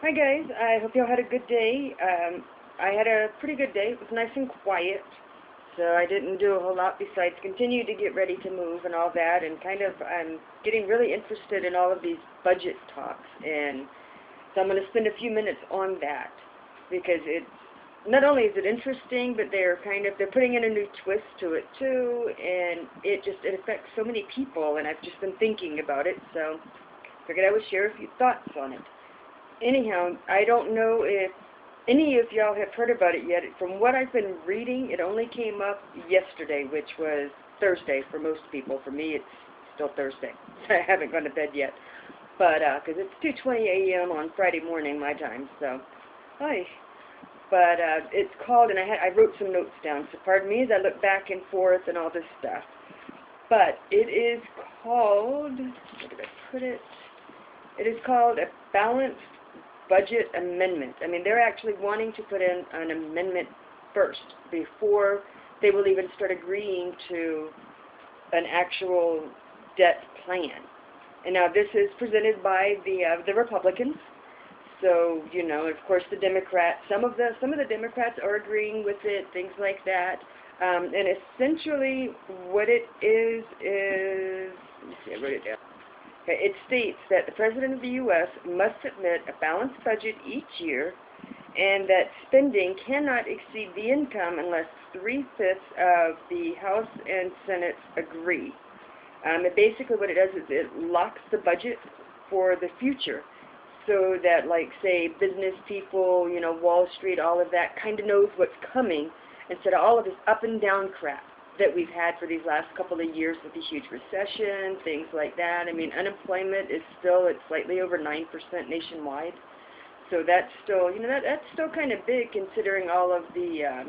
Hi guys, I hope y'all had a good day. I had a pretty good day. It was nice and quiet, so I didn't do a whole lot besides continue to get ready to move and all that, and I'm getting really interested in all of these budget talks, and so I'm going to spend a few minutes on that, because it's, not only is it interesting, but they're putting in a new twist to it too, and it affects so many people, and I've just been thinking about it, so figured I would share a few thoughts on it. Anyhow, I don't know if any of y'all have heard about it yet. From what I've been reading, it only came up yesterday, which was Thursday for most people. For me, it's still Thursday. I haven't gone to bed yet, but because it's 2:20 a.m. on Friday morning my time, so hi. But it's called, and I wrote some notes down. So pardon me as I look back and forth and all this stuff. But it is called. Where did I put it? It is called a balanced budget amendment. I mean, they're actually wanting to put in an amendment first before they will even start agreeing to an actual debt plan. And now this is presented by the Republicans. So, you know, of course the Democrats, some of the Democrats are agreeing with it, things like that. And essentially what it is, let me see, I wrote it down. It states that the President of the U.S. must submit a balanced budget each year, and that spending cannot exceed the income unless 3/5 of the House and Senate agree. And basically what it does is it locks the budget for the future, so that, like, say, business people, you know, Wall Street, all of that, kind of knows what's coming, instead of all of this up and down crap that we've had for these last couple of years with the huge recession, things like that. I mean, unemployment is still at slightly over 9% nationwide. So that's still, you know, that's still kind of big considering all of the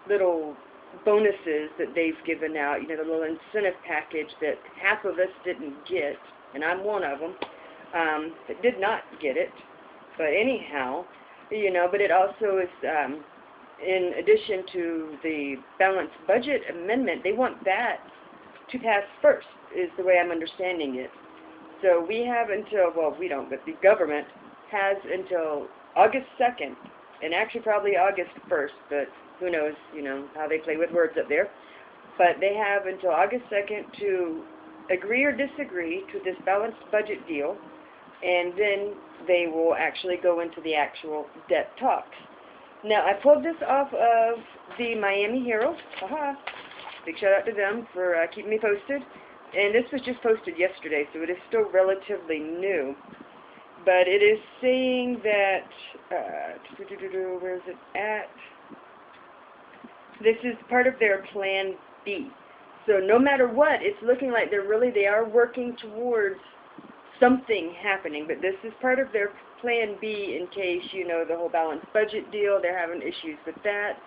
little bonuses that they've given out, you know, the little incentive package that half of us didn't get, and I'm one of them, that did not get it. But anyhow, you know, but it also is, in addition to the balanced budget amendment, they want that to pass first, is the way I'm understanding it. So we have until, well, we don't, but the government has until August 2nd, and actually probably August 1st, but who knows, you know, how they play with words up there. But they have until August 2nd to agree or disagree to this balanced budget deal, and then they will actually go into the actual debt talks. Now, I pulled this off of the Miami Herald. Haha. Big shout out to them for keeping me posted. And this was just posted yesterday, so it is still relatively new. But it is saying that, where is it at? This is part of their Plan B. So no matter what, it's looking like they are working towards something happening. But this is part of their Plan B in case, you know, the whole balanced budget deal, they're having issues with that.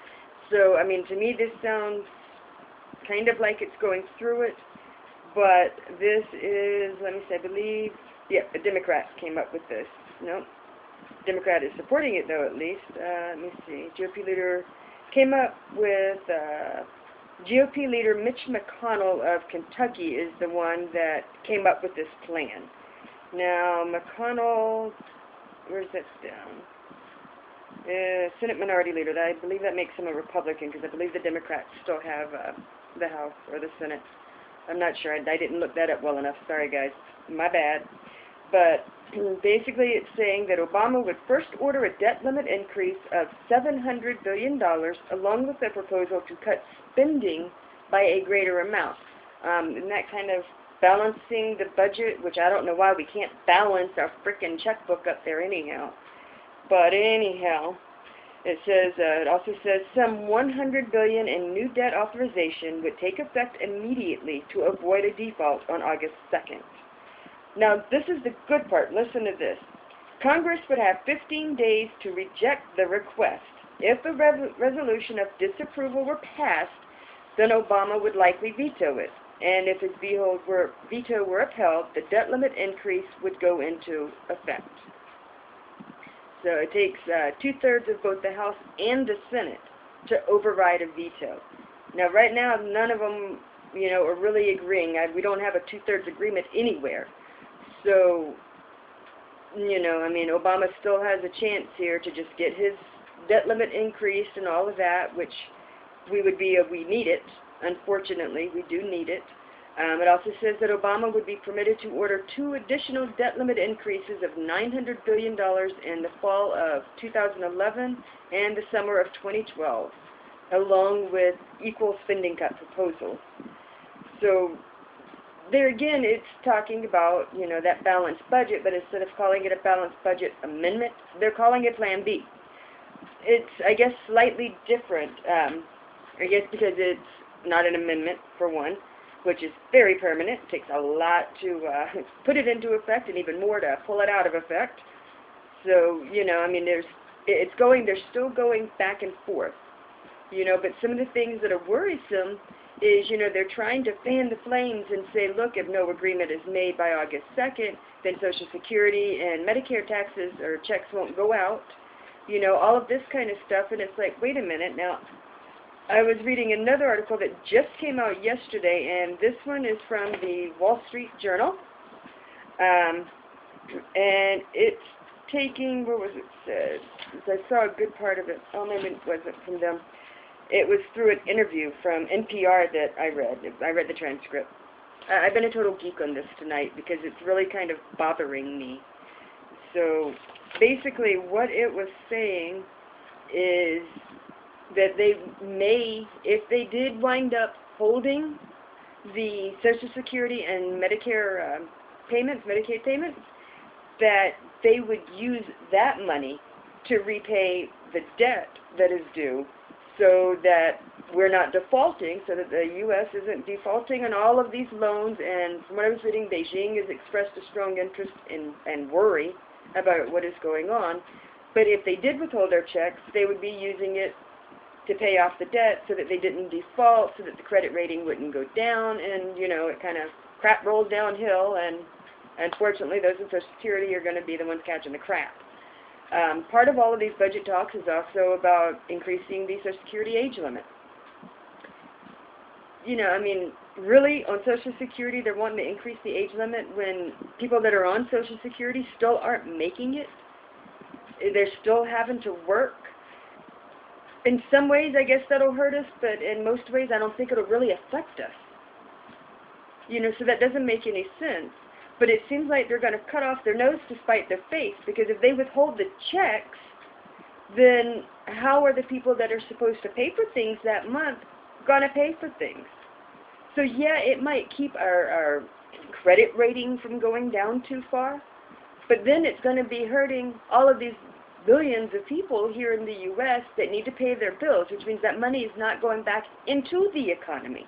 So, I mean, to me this sounds kind of like it's going through it, but this is, let me see, I believe, yeah, the Democrats came up with this. No, Democrat is supporting it though, at least. Let me see, GOP leader came up with, GOP leader Mitch McConnell of Kentucky is the one that came up with this plan. Now, McConnell, where's that down? Senate Minority Leader. I believe that makes him a Republican, because I believe the Democrats still have the House or the Senate. I'm not sure. I didn't look that up well enough. Sorry, guys. My bad. But basically it's saying that Obama would first order a debt limit increase of $700 billion, along with a proposal to cut spending by a greater amount. And that kind of balancing the budget, which I don't know why we can't balance our frickin' checkbook up there anyhow. But anyhow, it says, it also says some $100 billion in new debt authorization would take effect immediately to avoid a default on August 2nd. Now, this is the good part. Listen to this. Congress would have 15 days to reject the request. If a resolution of disapproval were passed, then Obama would likely veto it. And if his veto were upheld, the debt limit increase would go into effect. So it takes 2/3 of both the House and the Senate to override a veto. Now, right now, none of them, you know, are really agreeing. We don't have a 2/3 agreement anywhere. So you know, I mean, Obama still has a chance here to just get his debt limit increased and all of that, which we need it. Unfortunately, we do need it. It also says that Obama would be permitted to order 2 additional debt limit increases of $900 billion in the fall of 2011 and the summer of 2012, along with equal spending cut proposals. So there again, it's talking about, you know, that balanced budget, but instead of calling it a balanced budget amendment, they're calling it Plan B. It's, I guess, slightly different, I guess because it's not an amendment, for one, which is very permanent. It takes a lot to put it into effect and even more to pull it out of effect. So, you know, I mean, they're still going back and forth, you know, but some of the things that are worrisome is, you know, they're trying to fan the flames and say, look, if no agreement is made by August 2nd, then Social Security and Medicare taxes or checks won't go out, you know, all of this kind of stuff. And it's like, wait a minute. Now, I was reading another article that just came out yesterday, and this one is from the Wall Street Journal, and it's taking, where was it said? I saw a good part of it. Oh, maybe it wasn't from them. It was through an interview from NPR that I read. I read the transcript. I've been a total geek on this tonight because it's really kind of bothering me. So basically what it was saying is that they may, if they did wind up holding the Social Security and Medicare payments, Medicaid payments, that they would use that money to repay the debt that is due, so that we're not defaulting, so that the U.S. isn't defaulting on all of these loans. And from what I was reading, Beijing has expressed a strong interest in and worry about what is going on. But if they did withhold their checks, they would be using it to pay off the debt so that they didn't default, so that the credit rating wouldn't go down, and, you know, it kind of crap rolls downhill, and unfortunately those in Social Security are going to be the ones catching the crap. Part of all of these budget talks is also about increasing the Social Security age limit. You know, I mean, really, on Social Security, they're wanting to increase the age limit when people that are on Social Security still aren't making it. They're still having to work. In some ways, I guess that'll hurt us, but in most ways, I don't think it'll really affect us. You know, so that doesn't make any sense. But it seems like they're going to cut off their nose to spite their face, because if they withhold the checks, then how are the people that are supposed to pay for things that month going to pay for things? So yeah, it might keep our credit rating from going down too far, but then it's going to be hurting all of these billions of people here in the U.S. that need to pay their bills, which means that money is not going back into the economy.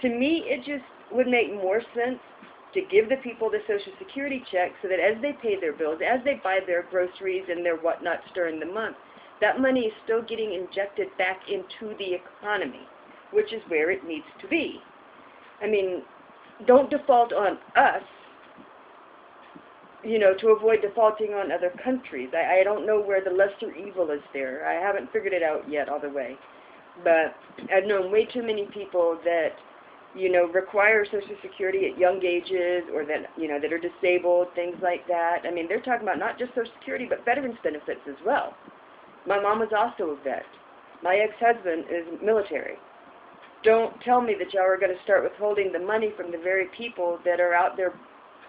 To me, it just would make more sense to give the people the Social Security check so that as they pay their bills, as they buy their groceries and their whatnots during the month, that money is still getting injected back into the economy, which is where it needs to be. I mean, don't default on us, you know, to avoid defaulting on other countries. I don't know where the lesser evil is there. I haven't figured it out yet all the way. But I've known way too many people that, you know, require Social Security at young ages, or that, you know, that are disabled, things like that. I mean, they're talking about not just Social Security, but veterans benefits as well. My mom was also a vet. My ex-husband is military. Don't tell me that y'all are going to start withholding the money from the very people that are out there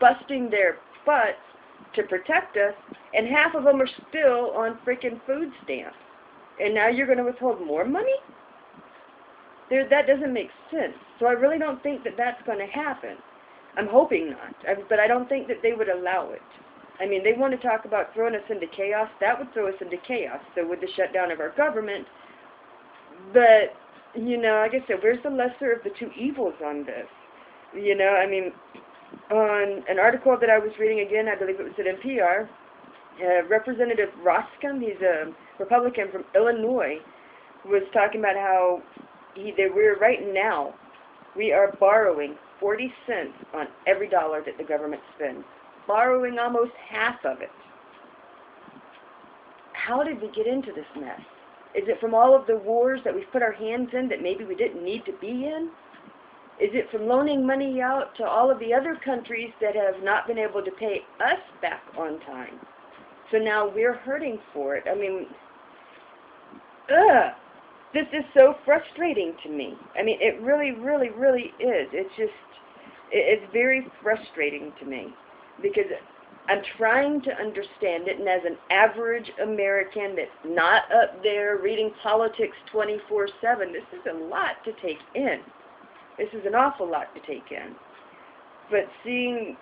busting their butts to protect us, and half of them are still on freaking food stamps. And now you're going to withhold more money? That doesn't make sense. So I really don't think that that's going to happen. I'm hoping not, but I don't think that they would allow it. I mean, they want to talk about throwing us into chaos. That would throw us into chaos, so with the shutdown of our government. But, you know, like I said, where's the lesser of the two evils on this? You know, I mean, on an article that I was reading again, I believe it was at NPR, Representative Roscom, he's a Republican from Illinois, was talking about how we're right now, we are borrowing 40 cents on every dollar that the government spends. Borrowing almost half of it. How did we get into this mess? Is it from all of the wars that we've put our hands in that maybe we didn't need to be in? Is it from loaning money out to all of the other countries that have not been able to pay us back on time? So now we're hurting for it. I mean, this is so frustrating to me. I mean, it really, really, really is. It's just, it's very frustrating to me because I'm trying to understand it, and as an average American that's not up there reading politics 24/7, this is a lot to take in. This is an awful lot to take in. But seeing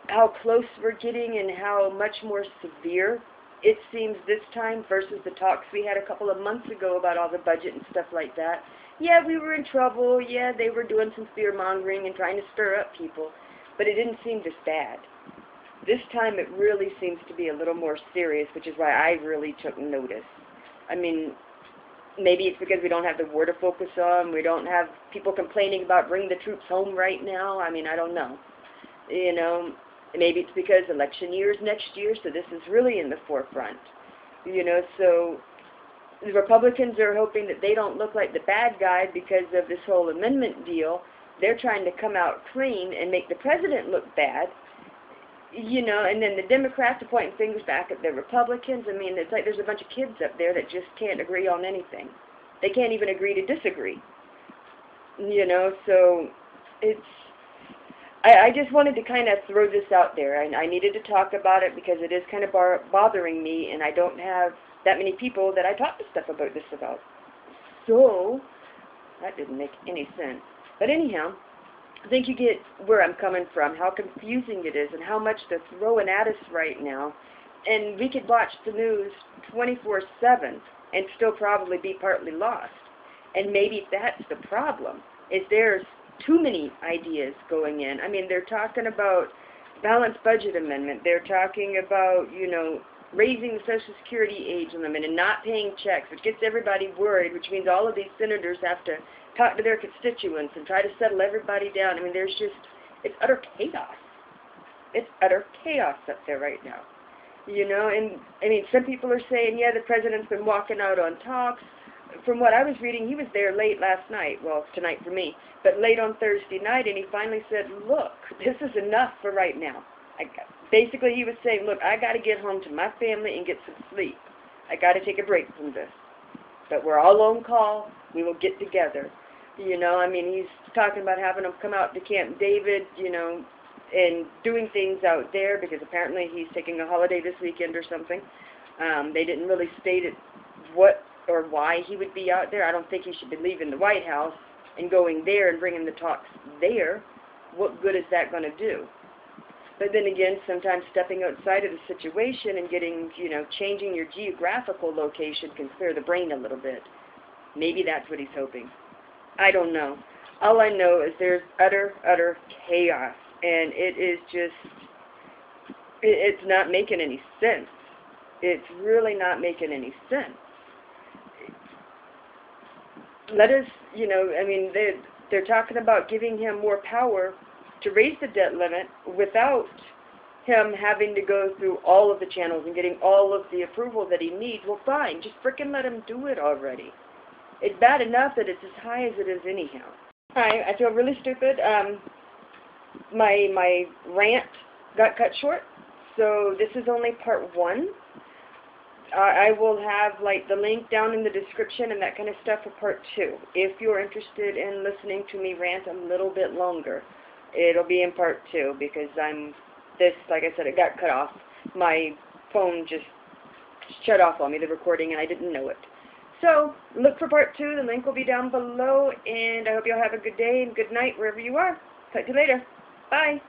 how close we're getting and how much more severe it seems this time versus the talks we had a couple of months ago about all the budget and stuff like that. Yeah, we were in trouble. Yeah, they were doing some fear-mongering and trying to stir up people. But it didn't seem this bad. This time it really seems to be a little more serious, which is why I really took notice. I mean, maybe it's because we don't have the war to focus on. We don't have people complaining about bringing the troops home right now. I mean, I don't know. You know, maybe it's because election year is next year, so this is really in the forefront. You know, so the Republicans are hoping that they don't look like the bad guy because of this whole amendment deal. They're trying to come out clean and make the president look bad. You know, and then the Democrats are pointing fingers back at the Republicans. I mean, it's like there's a bunch of kids up there that just can't agree on anything. They can't even agree to disagree. You know, so it's... I just wanted to kind of throw this out there. I needed to talk about it because it is kind of bothering me, and I don't have that many people that I talk to stuff about this about. So, that didn't make any sense. But anyhow, I think you get where I'm coming from, how confusing it is, and how much they're throwing at us right now. And we could watch the news 24/7 and still probably be partly lost. And maybe that's the problem, is there's too many ideas going in. I mean, they're talking about balanced budget amendment. They're talking about, you know, raising the Social Security age limit and not paying checks, which gets everybody worried, which means all of these senators have to talk to their constituents and try to settle everybody down. I mean, there's just, it's utter chaos. It's utter chaos up there right now. You know, and, I mean, some people are saying, yeah, the president's been walking out on talks. From what I was reading, he was there late last night, well, tonight for me, but late on Thursday night, and he finally said, look, this is enough for right now. Basically, he was saying, look, I got to get home to my family and get some sleep. I got to take a break from this. But we're all on call. We will get together. You know, I mean, he's talking about having them come out to Camp David, you know, and doing things out there because apparently he's taking a holiday this weekend or something. They didn't really state it, what or why he would be out there. I don't think he should be leaving the White House and going there and bringing the talks there. What good is that going to do? But then again, sometimes stepping outside of the situation and getting, you know, changing your geographical location can clear the brain a little bit. Maybe that's what he's hoping. I don't know. All I know is there's utter chaos, and it is just, it's not making any sense. It's really not making any sense. Let us, you know, I mean, they're talking about giving him more power to raise the debt limit without him having to go through all of the channels and getting all of the approval that he needs. Well, fine, just frickin' let him do it already. It's bad enough that it's as high as it is anyhow. Hi, I feel really stupid. My rant got cut short, so this is only part 1. I will have, like, the link down in the description and that kind of stuff for part 2. If you're interested in listening to me rant a little bit longer, it'll be in part 2 because like I said, it got cut off. My phone just shut off on me, the recording, and I didn't know it. So, look for part 2. The link will be down below, and I hope you all have a good day and good night wherever you are. Talk to you later. Bye.